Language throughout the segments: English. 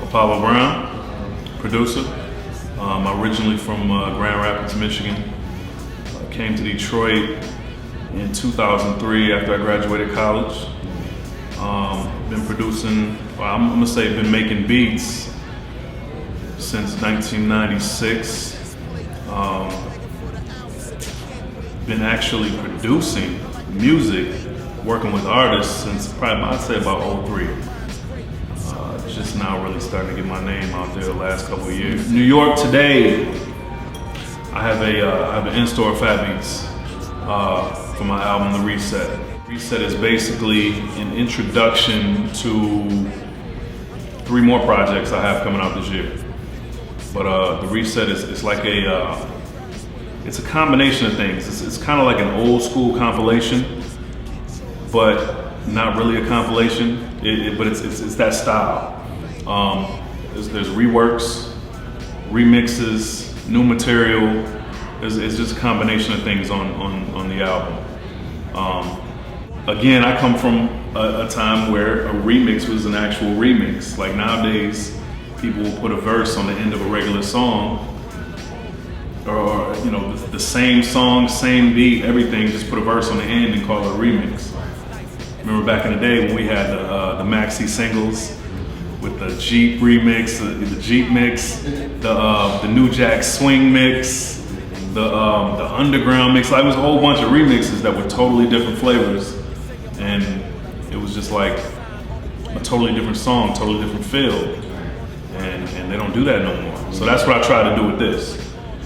Apollo Brown, producer. I'm originally from Grand Rapids, Michigan. I came to Detroit in 2003 after I graduated college. Been producing, well, I'm gonna say been making beats since 1996. Been actually producing music, working with artists since probably, I'd say about 03. Just now really starting to get my name out there the last couple of years. New York today, I have an in-store Fat Beats for my album, The Reset. Reset is basically an introduction to 3 more projects I have coming out this year. But The Reset is like it's a combination of things. It's kind of like an old school compilation, but not really a compilation. But it's that style. There's reworks, remixes, new material. It's just a combination of things on the album. Again, I come from a time where a remix was an actual remix. Like nowadays, people will put a verse on the end of a regular song, or you know, the same song, same beat, everything. Just put a verse on the end and call it a remix. Remember back in the day when we had the maxi singles with the Jeep remix, the Jeep mix, the New Jack Swing mix, the Underground mix. Like, it was a whole bunch of remixes that were totally different flavors, and it was just like a totally different song, totally different feel, and they don't do that no more. So that's what I try to do with this.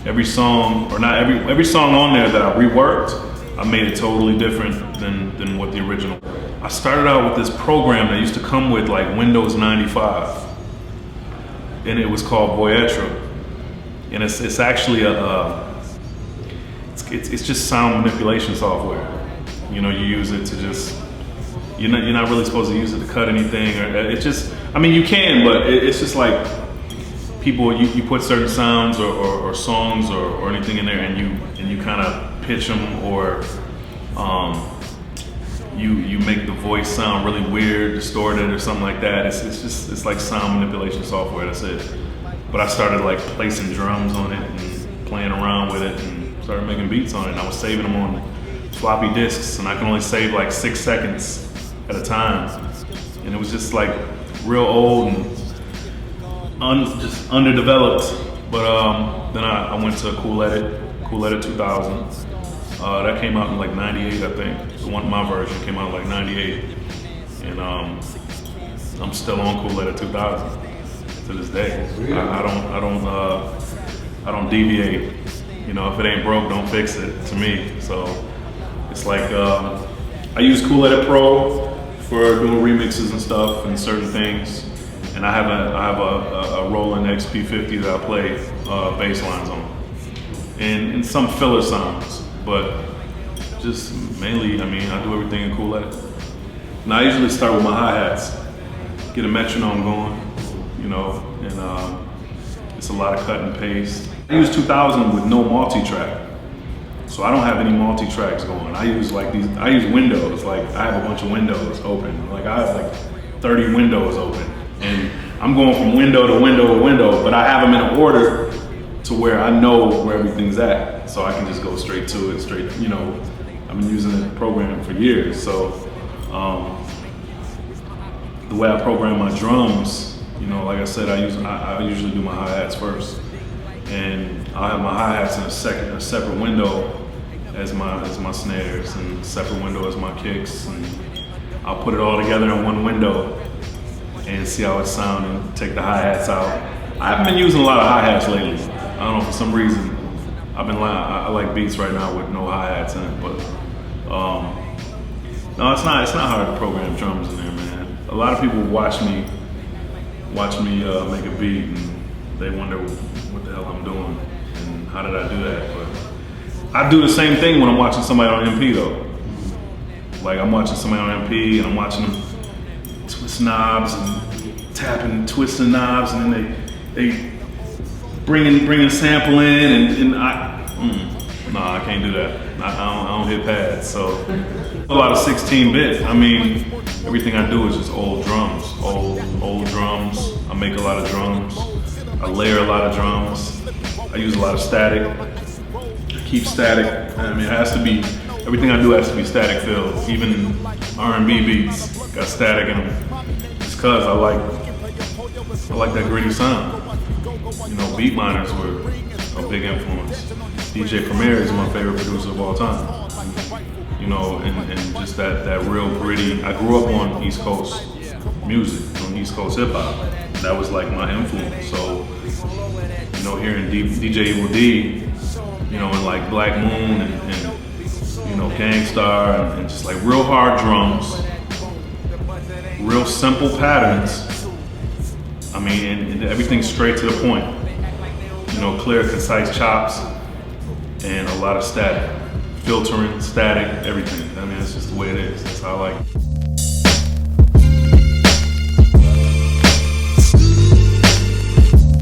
Every song, or not every song on there that I reworked, I made it totally different than what the original. I started out with this program that used to come with like Windows 95, and it was called Voyetra, and it's actually it's just sound manipulation software. You know, you use it to just, you're not really supposed to use it to cut anything, or it's just, I mean, you can, but it's just like people, you put certain sounds or songs or anything in there, and you kind of pitch them, or you make the voice sound really weird, distorted, or something like that. It's like sound manipulation software. That's it. But I started like placing drums on it and playing around with it, and started making beats on it. And I was saving them on floppy disks, and I can only save like 6 seconds at a time. And it was just like real old and just underdeveloped. But then I went to Cool Edit 2000. That came out in like 98, I think. My version came out in like 98. And I'm still on Cool Edit 2000 to this day. I don't deviate. You know, if it ain't broke, don't fix it, to me. So it's like, I use Cool Edit Pro for doing remixes and stuff and certain things. And I have a Roland XP50 that I play bass lines on. And some filler sounds, but just mainly, I mean, I do everything in Cool Edit. Now I usually start with my hi-hats, get a metronome going, you know, and it's a lot of cut and paste. I use 2000 with no multi-track, so I don't have any multi-tracks going. I use windows, like I have a bunch of windows open. Like I have like 30 windows open, and I'm going from window to window to window, but I have them in an order to where I know where everything's at, so I can just go straight to it, you know. I've been using the program for years, so the way I program my drums, you know, like I said, I usually do my hi-hats first, and I have my hi-hats in a separate window as my snares, and a separate window as my kicks, and I'll put it all together in one window and see how it's sounding. Take the hi-hats out. I haven't been using a lot of hi-hats lately. I don't know, for some reason, I like beats right now with no hi-hats in it, but no, it's not hard to program drums in there, man. A lot of people watch me make a beat, and they wonder what the hell I'm doing and how did I do that. But I do the same thing when I'm watching somebody on MP though. Like I'm watching somebody on MP and I'm watching them twist knobs and tapping, twisting knobs, and then bringing sample in, and I can't do that. I don't hit pads, so a lot of 16-bit. I mean, everything I do is just old drums, old drums. I make a lot of drums. I layer a lot of drums. I use a lot of static. I keep static. I mean, it has to be. Everything I do has to be static filled. Even R&B beats got static in them. It's cause I like that gritty sound. You know, Beatminerz were a big influence. DJ Premier is my favorite producer of all time. You know, and just that real gritty. I grew up on East Coast music, on East Coast hip hop. That was like my influence. So, you know, hearing DJ Evil D, you know, and like Black Moon and you know, Gang Starr, and just like real hard drums, real simple patterns. I mean, and everything's straight to the point. You know, clear, concise chops, and a lot of static. Filtering, static, everything. I mean, that's just the way it is. That's how I like it.